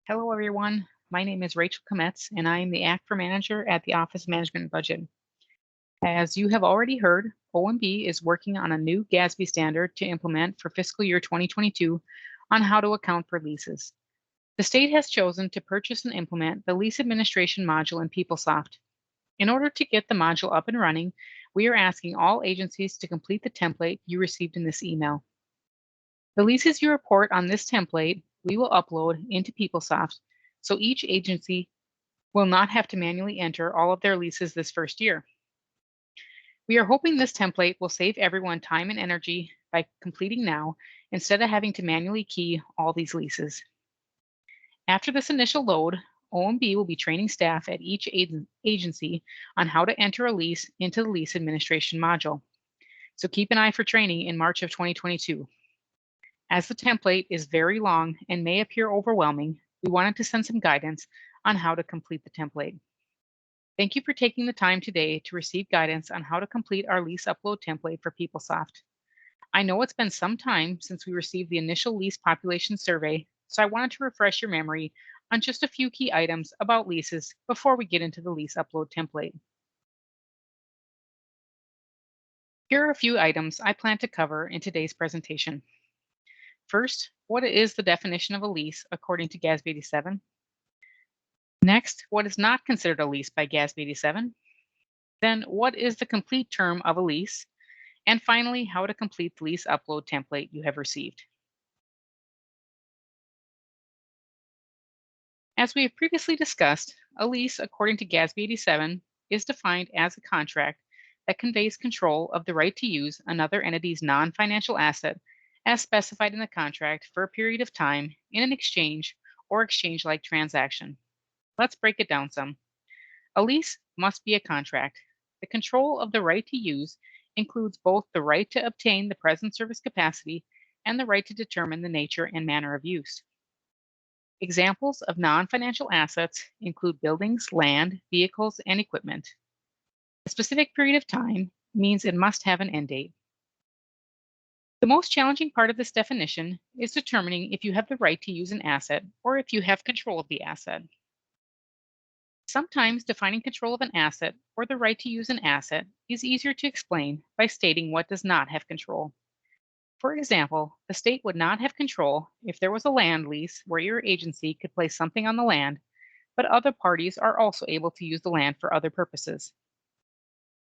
Hello, everyone. My name is Rachel Kometz, and I am the ACFR manager at the Office Management and Budget. As you have already heard, OMB is working on a new GASB standard to implement for fiscal year 2022 on how to account for leases. The state has chosen to purchase and implement the lease administration module in PeopleSoft. In order to get the module up and running, we are asking all agencies to complete the template you received in this email. The leases you report on this template, we will upload into PeopleSoft, so each agency will not have to manually enter all of their leases this first year. We are hoping this template will save everyone time and energy by completing now instead of having to manually key all these leases. After this initial load, OMB will be training staff at each agency on how to enter a lease into the lease administration module. So keep an eye for training in March of 2022. As the template is very long and may appear overwhelming, we wanted to send some guidance on how to complete the template. Thank you for taking the time today to receive guidance on how to complete our lease upload template for PeopleSoft. I know it's been some time since we received the initial lease population survey, so I wanted to refresh your memory on just a few key items about leases before we get into the lease upload template. Here are a few items I plan to cover in today's presentation. First, what is the definition of a lease according to GASB 87? Next, what is not considered a lease by GASB 87? Then, what is the complete term of a lease? And finally, how to complete the lease upload template you have received. As we have previously discussed, a lease according to GASB 87 is defined as a contract that conveys control of the right to use another entity's non-financial asset as specified in the contract for a period of time in an exchange or exchange-like transaction. Let's break it down some. A lease must be a contract. The control of the right to use includes both the right to obtain the present service capacity and the right to determine the nature and manner of use. Examples of non-financial assets include buildings, land, vehicles, and equipment. A specific period of time means it must have an end date. The most challenging part of this definition is determining if you have the right to use an asset or if you have control of the asset. Sometimes defining control of an asset or the right to use an asset is easier to explain by stating what does not have control. For example, the state would not have control if there was a land lease where your agency could place something on the land, but other parties are also able to use the land for other purposes.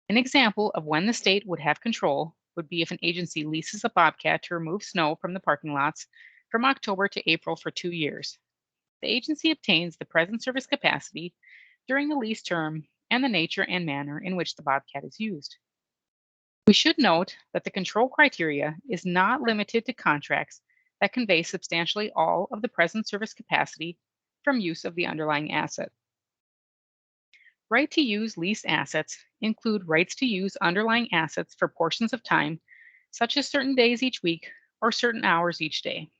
An example of when the state would have control would be if an agency leases a bobcat to remove snow from the parking lots from October to April for 2 years. The agency obtains the present service capacity during the lease term and the nature and manner in which the bobcat is used. We should note that the control criteria is not limited to contracts that convey substantially all of the present service capacity from use of the underlying asset. Right to use lease assets include rights to use underlying assets for portions of time, such as certain days each week or certain hours each day.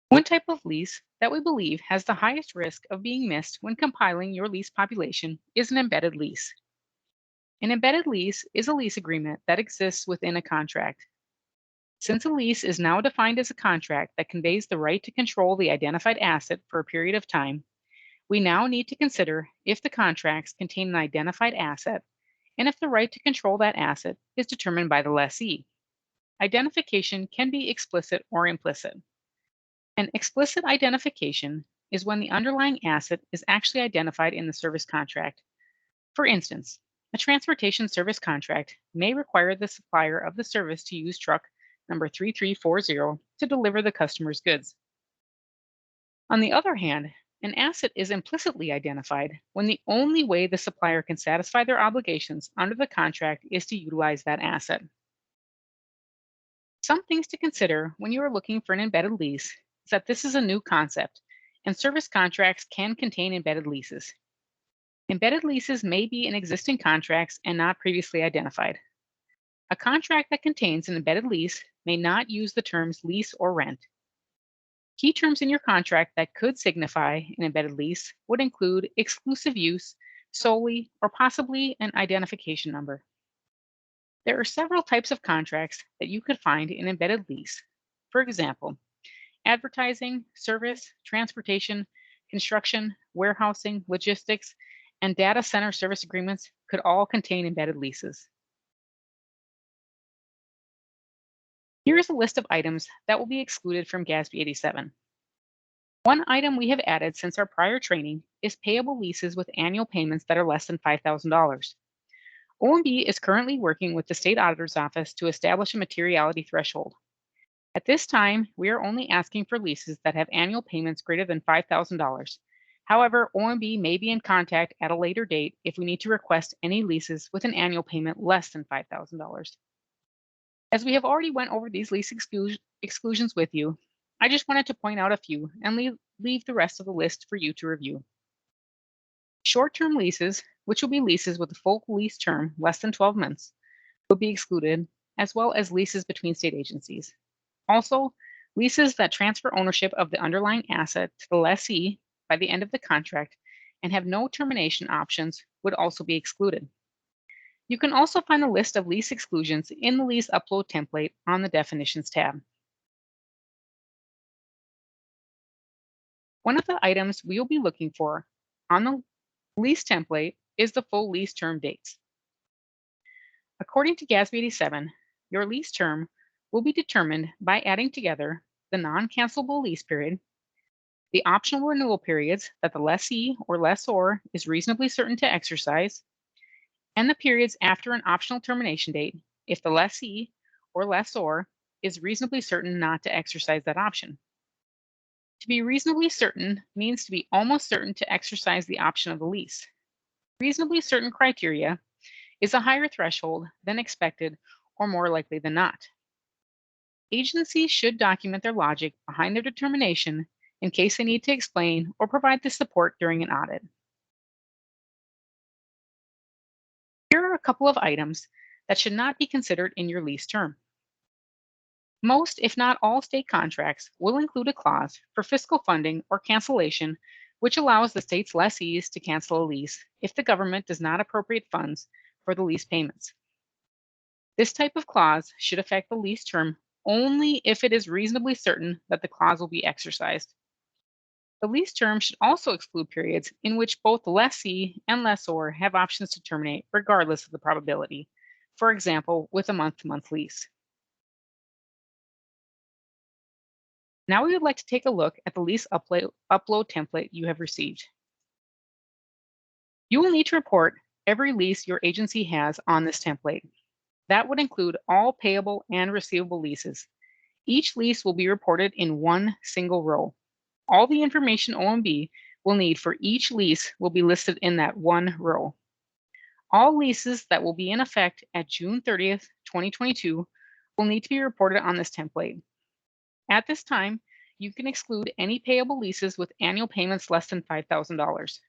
One type of lease that we believe has the highest risk of being missed when compiling your lease population is an embedded lease. An embedded lease is a lease agreement that exists within a contract. Since a lease is now defined as a contract that conveys the right to control the identified asset for a period of time, we now need to consider if the contracts contain an identified asset and if the right to control that asset is determined by the lessee. Identification can be explicit or implicit. An explicit identification is when the underlying asset is actually identified in the service contract. For instance, a transportation service contract may require the supplier of the service to use truck number 3340 to deliver the customer's goods. On the other hand, an asset is implicitly identified when the only way the supplier can satisfy their obligations under the contract is to utilize that asset. Some things to consider when you are looking for an embedded lease is that this is a new concept, and service contracts can contain embedded leases. Embedded leases may be in existing contracts and not previously identified. A contract that contains an embedded lease may not use the terms lease or rent. Key terms in your contract that could signify an embedded lease would include exclusive use, solely, or possibly an identification number. There are several types of contracts that you could find in embedded lease. For example, advertising, service, transportation, construction, warehousing, logistics, and data center service agreements could all contain embedded leases. Here is a list of items that will be excluded from GASB 87. One item we have added since our prior training is payable leases with annual payments that are less than $5,000. OMB is currently working with the State Auditor's Office to establish a materiality threshold. At this time, we are only asking for leases that have annual payments greater than $5,000. However, OMB may be in contact at a later date if we need to request any leases with an annual payment less than $5,000. As we have already went over these exclusions with you, I just wanted to point out a few and leave the rest of the list for you to review. Short-term leases, which will be leases with a full lease term less than 12 months, will be excluded, as well as leases between state agencies. Also, leases that transfer ownership of the underlying asset to the lessee by the end of the contract and have no termination options would also be excluded. You can also find a list of lease exclusions in the lease upload template on the Definitions tab. One of the items we will be looking for on the lease template is the full lease term dates. According to GASB 87, your lease term will be determined by adding together the non-cancelable lease period, the optional renewal periods that the lessee or lessor is reasonably certain to exercise, and the periods after an optional termination date if the lessee or lessor is reasonably certain not to exercise that option. To be reasonably certain means to be almost certain to exercise the option of the lease. Reasonably certain criteria is a higher threshold than expected or more likely than not. Agencies should document their logic behind their determination in case they need to explain or provide the support during an audit. Here are a couple of items that should not be considered in your lease term. Most, if not all, state contracts will include a clause for fiscal funding or cancellation, which allows the state's lessees to cancel a lease if the government does not appropriate funds for the lease payments. This type of clause should affect the lease term only if it is reasonably certain that the clause will be exercised. The lease term should also exclude periods in which both the lessee and lessor have options to terminate regardless of the probability, for example, with a month-to-month lease. Now we would like to take a look at the lease upload template you have received. You will need to report every lease your agency has on this template. That would include all payable and receivable leases. Each lease will be reported in one single row. All the information OMB will need for each lease will be listed in that one row. All leases that will be in effect at June 30th, 2022 will need to be reported on this template. At this time, you can exclude any payable leases with annual payments less than $5,000.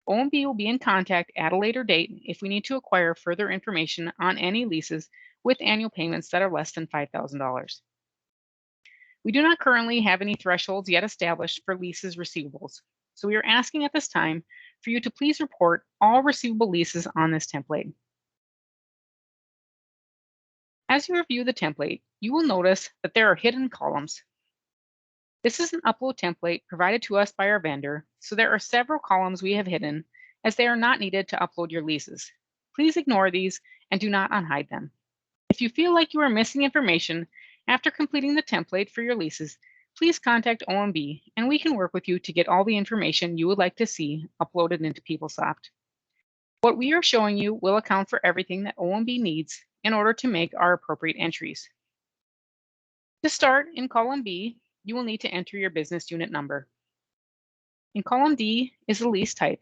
OMB will be in contact at a later date if we need to acquire further information on any leases with annual payments that are less than $5,000. We do not currently have any thresholds yet established for leases receivables, so we are asking at this time for you to please report all receivable leases on this template. As you review the template, you will notice that there are hidden columns. This is an upload template provided to us by our vendor, so there are several columns we have hidden as they are not needed to upload your leases. Please ignore these and do not unhide them. If you feel like you are missing information after completing the template for your leases, please contact OMB and we can work with you to get all the information you would like to see uploaded into PeopleSoft. What we are showing you will account for everything that OMB needs in order to make our appropriate entries. To start, in column B, you will need to enter your business unit number. In column D is the lease type.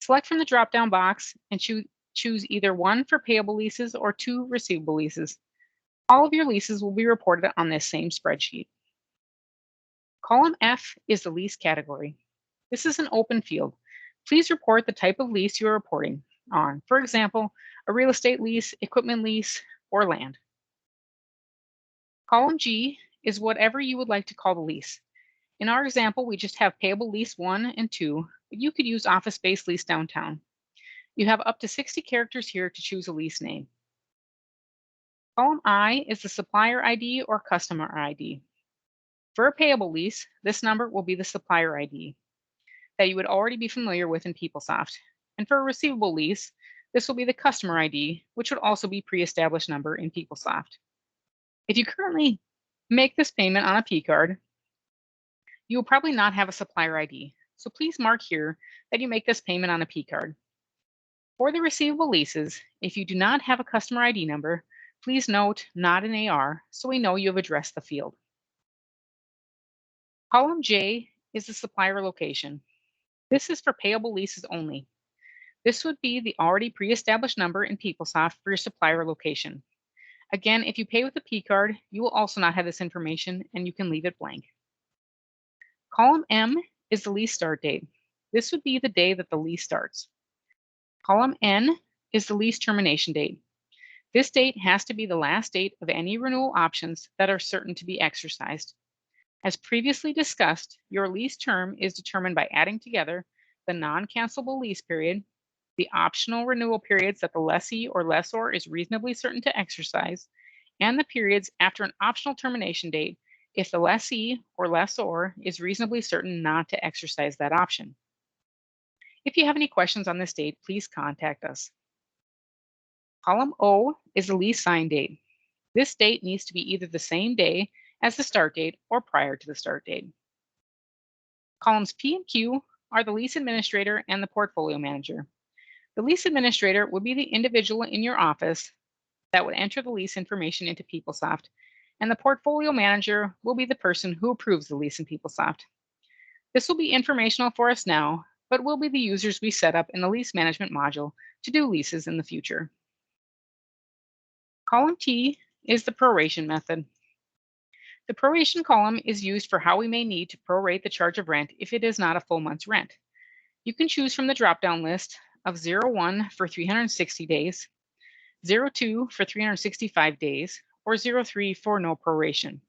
Select from the drop-down box and choose either 1 for payable leases or 2 receivable leases. All of your leases will be reported on this same spreadsheet. Column F is the lease category. This is an open field. Please report the type of lease you are reporting on. For example, a real estate lease, equipment lease, or land. Column G is whatever you would like to call the lease. In our example, we just have payable lease 1 and 2, but you could use office space lease downtown. You have up to 60 characters here to choose a lease name. Column I is the supplier ID or customer ID. For a payable lease, this number will be the supplier ID that you would already be familiar with in PeopleSoft. And for a receivable lease, this will be the customer ID, which would also be pre-established number in PeopleSoft. If you currently make this payment on a P card, you will probably not have a supplier ID. So please mark here that you make this payment on a P card. For the receivable leases, if you do not have a customer ID number, please note not an AR so we know you have addressed the field. Column J is the supplier location. This is for payable leases only. This would be the already pre-established number in PeopleSoft for your supplier location. Again, if you pay with a P card, you will also not have this information and you can leave it blank. Column M is the lease start date. This would be the day that the lease starts. Column N is the lease termination date. This date has to be the last date of any renewal options that are certain to be exercised. As previously discussed, your lease term is determined by adding together the non-cancelable lease period, the optional renewal periods that the lessee or lessor is reasonably certain to exercise, and the periods after an optional termination date if the lessee or lessor is reasonably certain not to exercise that option. If you have any questions on this date, please contact us. Column O is the lease sign date. This date needs to be either the same day as the start date or prior to the start date. Columns P and Q are the lease administrator and the portfolio manager. The lease administrator would be the individual in your office that would enter the lease information into PeopleSoft, and the portfolio manager will be the person who approves the lease in PeopleSoft. This will be informational for us now, but will be the users we set up in the lease management module to do leases in the future. Column T is the proration method. The proration column is used for how we may need to prorate the charge of rent if it is not a full month's rent. You can choose from the drop-down list of 01 for 360 days, 02 for 365 days, or 03 for no proration.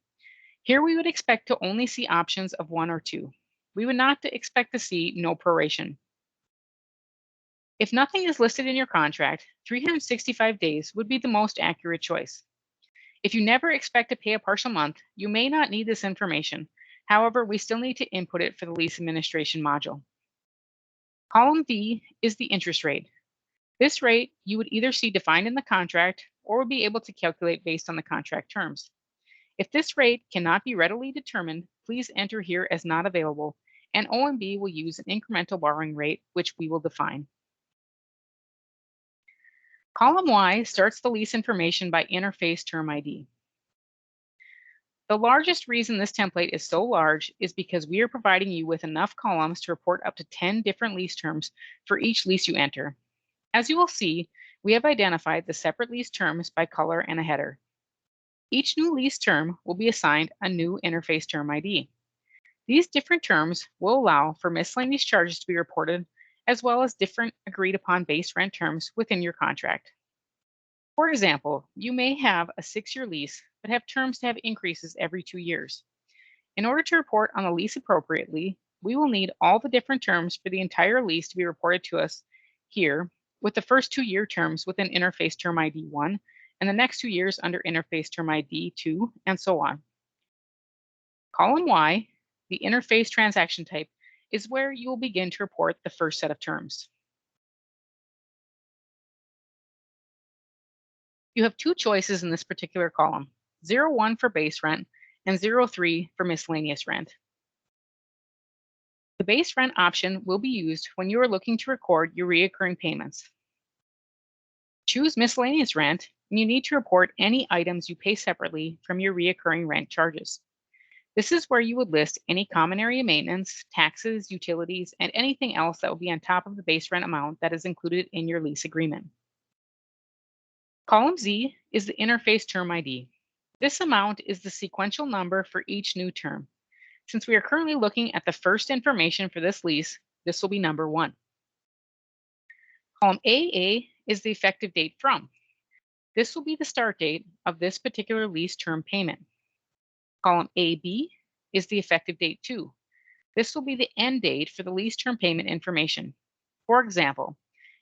Here we would expect to only see options of 1 or 2. We would not expect to see no proration. If nothing is listed in your contract, 365 days would be the most accurate choice. If you never expect to pay a partial month, you may not need this information. However, we still need to input it for the lease administration module. Column V is the interest rate. This rate you would either see defined in the contract or would be able to calculate based on the contract terms. If this rate cannot be readily determined, please enter here as not available, and OMB will use an incremental borrowing rate, which we will define. Column Y starts the lease information by interface term ID. The largest reason this template is so large is because we are providing you with enough columns to report up to 10 different lease terms for each lease you enter. As you will see, we have identified the separate lease terms by color and a header. Each new lease term will be assigned a new interface term ID. These different terms will allow for miscellaneous charges to be reported, as well as different agreed upon base rent terms within your contract. For example, you may have a 6-year lease, but have terms to have increases every 2 years. In order to report on the lease appropriately, we will need all the different terms for the entire lease to be reported to us here, with the first 2-year terms within interface term ID 1, and the next 2 years under interface term ID 2, and so on. Column Y, the interface transaction type, is where you will begin to report the first set of terms. You have 2 choices in this particular column, 01 for base rent and 03 for miscellaneous rent. The base rent option will be used when you are looking to record your recurring payments. Choose miscellaneous rent, and you need to report any items you pay separately from your recurring rent charges. This is where you would list any common area maintenance, taxes, utilities, and anything else that will be on top of the base rent amount that is included in your lease agreement. Column Z is the interface term ID. This amount is the sequential number for each new term. Since we are currently looking at the first information for this lease, this will be number 1. Column AA is the effective date from. This will be the start date of this particular lease term payment. Column AB is the effective date to. This will be the end date for the lease term payment information. For example,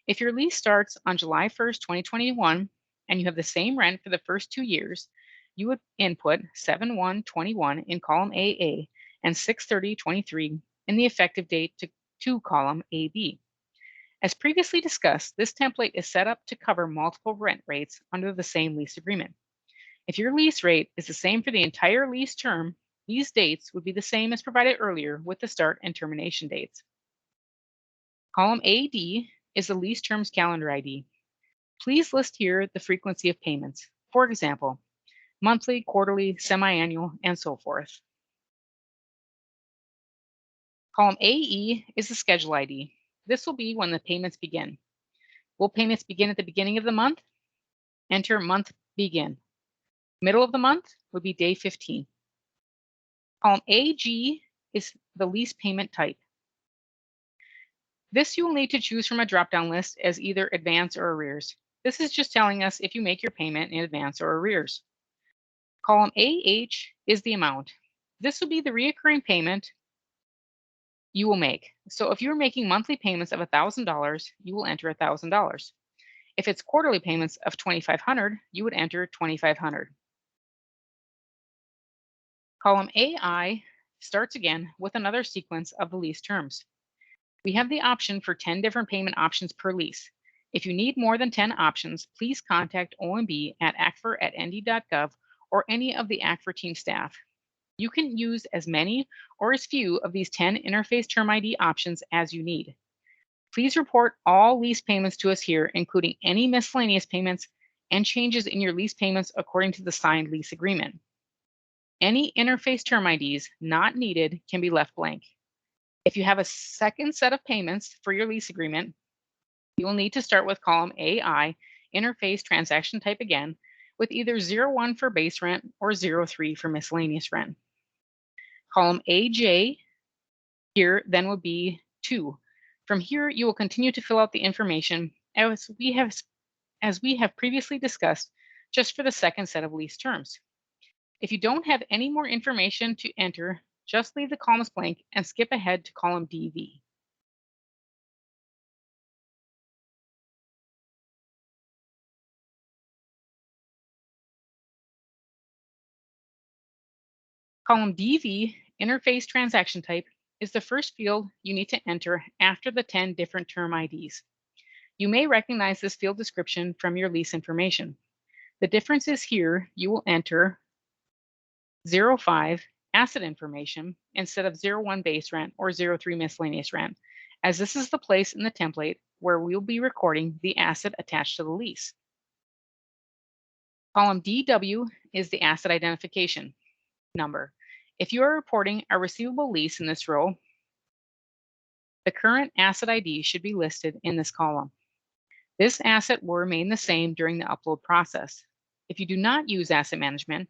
if your lease starts on July 1st, 2021, and you have the same rent for the first 2 years, you would input 7/1/21 in column AA and 6/30/23 in the effective date to column AB. As previously discussed, this template is set up to cover multiple rent rates under the same lease agreement. If your lease rate is the same for the entire lease term, these dates would be the same as provided earlier with the start and termination dates. Column AD is the lease term's calendar ID. Please list here the frequency of payments. For example, monthly, quarterly, semi-annual, and so forth. Column AE is the schedule ID. This will be when the payments begin. Will payments begin at the beginning of the month? Enter month begin. Middle of the month would be day 15. Column AG is the lease payment type. This you will need to choose from a drop-down list as either advance or arrears. This is just telling us if you make your payment in advance or arrears. Column AH is the amount. This will be the recurring payment you will make. So if you're making monthly payments of $1,000, you will enter $1,000. If it's quarterly payments of $2,500, you would enter $2,500. Column AI starts again with another sequence of the lease terms. We have the option for 10 different payment options per lease. If you need more than 10 options, please contact OMB at acfor@nd.gov or any of the ACFR team staff. You can use as many or as few of these 10 interface term ID options as you need. Please report all lease payments to us here, including any miscellaneous payments and changes in your lease payments according to the signed lease agreement. Any interface term IDs not needed can be left blank. If you have a second set of payments for your lease agreement, you will need to start with column AI, interface transaction type again, with either 01 for base rent or 03 for miscellaneous rent. Column AJ here then would be 2. From here, you will continue to fill out the information as we have previously discussed, just for the second set of lease terms. If you don't have any more information to enter, just leave the columns blank and skip ahead to column DV. Column DV, interface transaction type, is the first field you need to enter after the 10 different term IDs. You may recognize this field description from your lease information. The difference is here you will enter 05 asset information instead of 01 base rent or 03 miscellaneous rent, as this is the place in the template where we'll be recording the asset attached to the lease. Column DW is the asset identification number. If you are reporting a receivable lease in this row, the current asset ID should be listed in this column. This asset will remain the same during the upload process. If you do not use asset management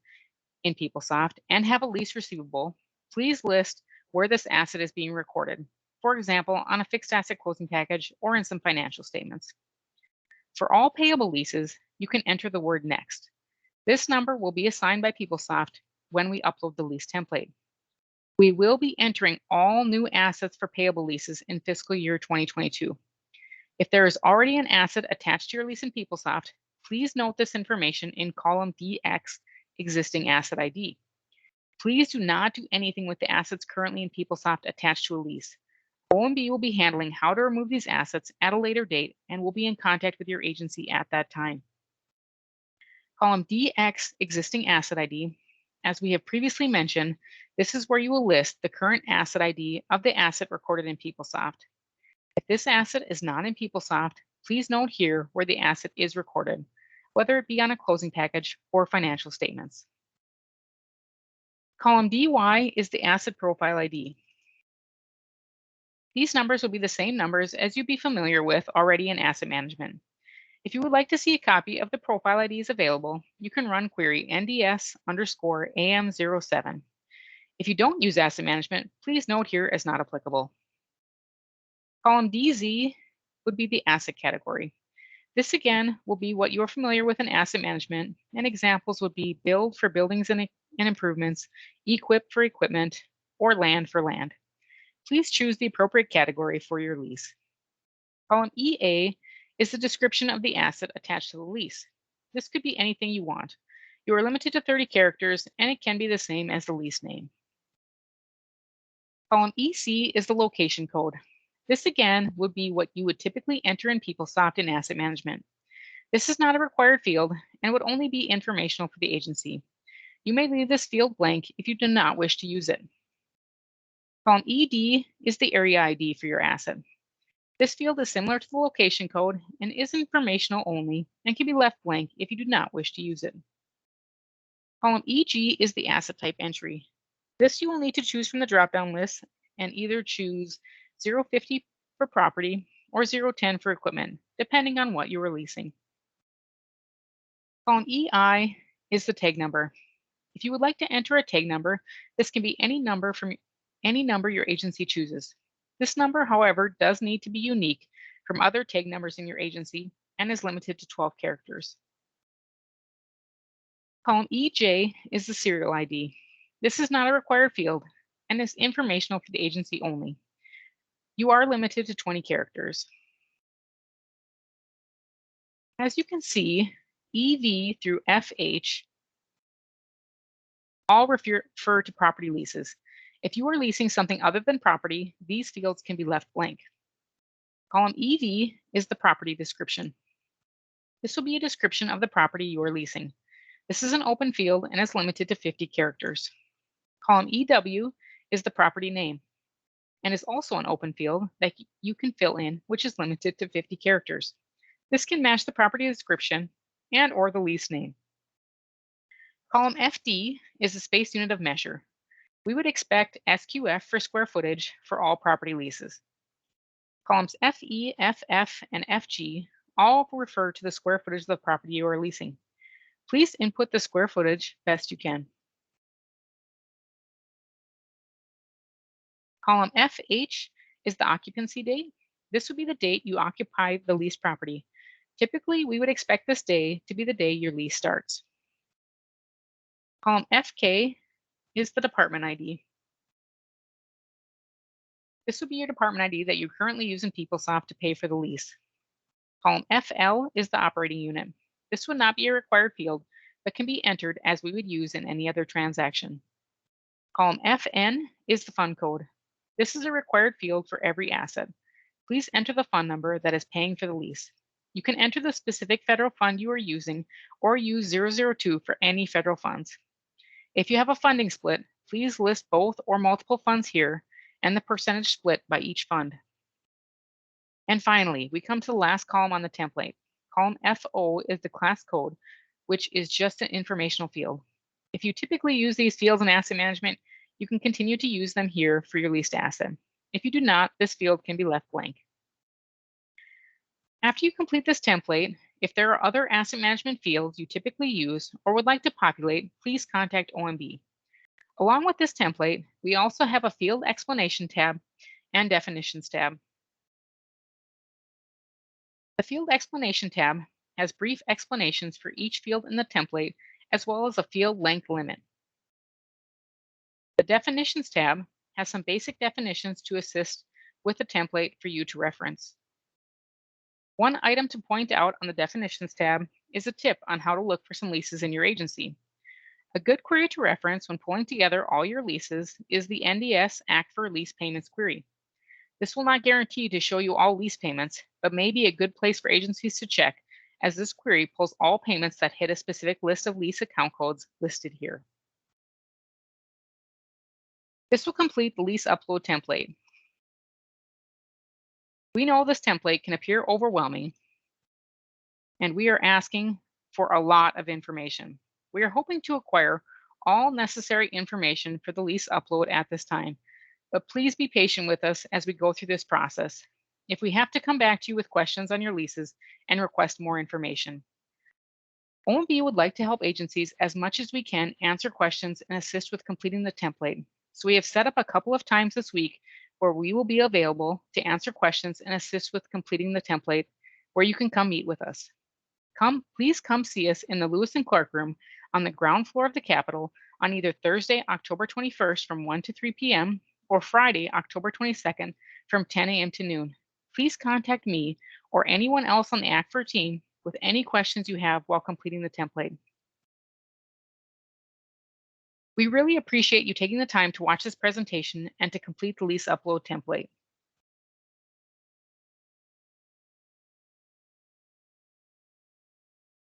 in PeopleSoft and have a lease receivable, please list where this asset is being recorded. For example, on a fixed asset closing package or in some financial statements. For all payable leases, you can enter the word next. This number will be assigned by PeopleSoft when we upload the lease template. We will be entering all new assets for payable leases in fiscal year 2022. If there is already an asset attached to your lease in PeopleSoft, please note this information in column DX, existing asset ID. Please do not do anything with the assets currently in PeopleSoft attached to a lease. OMB will be handling how to remove these assets at a later date and will be in contact with your agency at that time. Column DX, existing asset ID. As we have previously mentioned, this is where you will list the current asset ID of the asset recorded in PeopleSoft. If this asset is not in PeopleSoft, please note here where the asset is recorded, whether it be on a closing package or financial statements. Column DY is the asset profile ID. These numbers will be the same numbers as you'd be familiar with already in asset management. If you would like to see a copy of the profile IDs available, you can run query NDS_AM07. If you don't use asset management, please note here as not applicable. Column DZ would be the asset category. This again will be what you are familiar with in asset management, and examples would be build for buildings and improvements, equip for equipment, or land for land. Please choose the appropriate category for your lease. Column EA is the description of the asset attached to the lease. This could be anything you want. You are limited to 30 characters, and it can be the same as the lease name. Column EC is the location code. This again would be what you would typically enter in PeopleSoft in asset management. This is not a required field and would only be informational for the agency. You may leave this field blank if you do not wish to use it. Column ED is the area ID for your asset. This field is similar to the location code and is informational only and can be left blank if you do not wish to use it. Column EG is the asset type entry. This you will need to choose from the drop-down list and either choose 050 for property or 010 for equipment, depending on what you are leasing. Column EI is the tag number. If you would like to enter a tag number, this can be any number your agency chooses. This number, however, does need to be unique from other tag numbers in your agency and is limited to 12 characters. Column EJ is the serial ID. This is not a required field and is informational for the agency only. You are limited to 20 characters. As you can see, EV through FH all refer to property leases. If you are leasing something other than property, these fields can be left blank. Column EV is the property description. This will be a description of the property you are leasing. This is an open field and is limited to 50 characters. Column EW is the property name and is also an open field that you can fill in, which is limited to 50 characters. This can match the property description and or the lease name. Column FD is the space unit of measure. We would expect SQF for square footage for all property leases. Columns FE, FF, and FG all refer to the square footage of the property you are leasing. Please input the square footage best you can. Column FH is the occupancy date. This would be the date you occupy the leased property. Typically, we would expect this day to be the day your lease starts. Column FK is the department ID. This would be your department ID that you currently use in PeopleSoft to pay for the lease. Column FL is the operating unit. This would not be a required field, but can be entered as we would use in any other transaction. Column FN is the fund code. This is a required field for every asset. Please enter the fund number that is paying for the lease. You can enter the specific federal fund you are using or use 002 for any federal funds. If you have a funding split, please list both or multiple funds here and the percentage split by each fund. And finally, we come to the last column on the template. Column FO is the class code, which is just an informational field. If you typically use these fields in asset management, you can continue to use them here for your leased asset. If you do not, this field can be left blank. After you complete this template, if there are other asset management fields you typically use or would like to populate, please contact OMB. Along with this template, we also have a field explanation tab and definitions tab. The field explanation tab has brief explanations for each field in the template, as well as a field length limit. The definitions tab has some basic definitions to assist with the template for you to reference. One item to point out on the definitions tab is a tip on how to look for some leases in your agency. A good query to reference when pulling together all your leases is the NDS Act for Lease Payments query. This will not guarantee to show you all lease payments, but may be a good place for agencies to check, as this query pulls all payments that hit a specific list of lease account codes listed here. This will complete the lease upload template. We know this template can appear overwhelming, and we are asking for a lot of information. We are hoping to acquire all necessary information for the lease upload at this time, but please be patient with us as we go through this process. If we have to come back to you with questions on your leases and request more information. OMB would like to help agencies as much as we can answer questions and assist with completing the template. So we have set up a couple of times this week where we will be available to answer questions and assist with completing the template, where you can come meet with us. Please come see us in the Lewis and Clark room on the ground floor of the Capitol on either Thursday, October 21st from 1 to 3 p.m. or Friday, October 22nd from 10 a.m. to noon. Please contact me or anyone else on the ACFR team with any questions you have while completing the template. We really appreciate you taking the time to watch this presentation and to complete the lease upload template.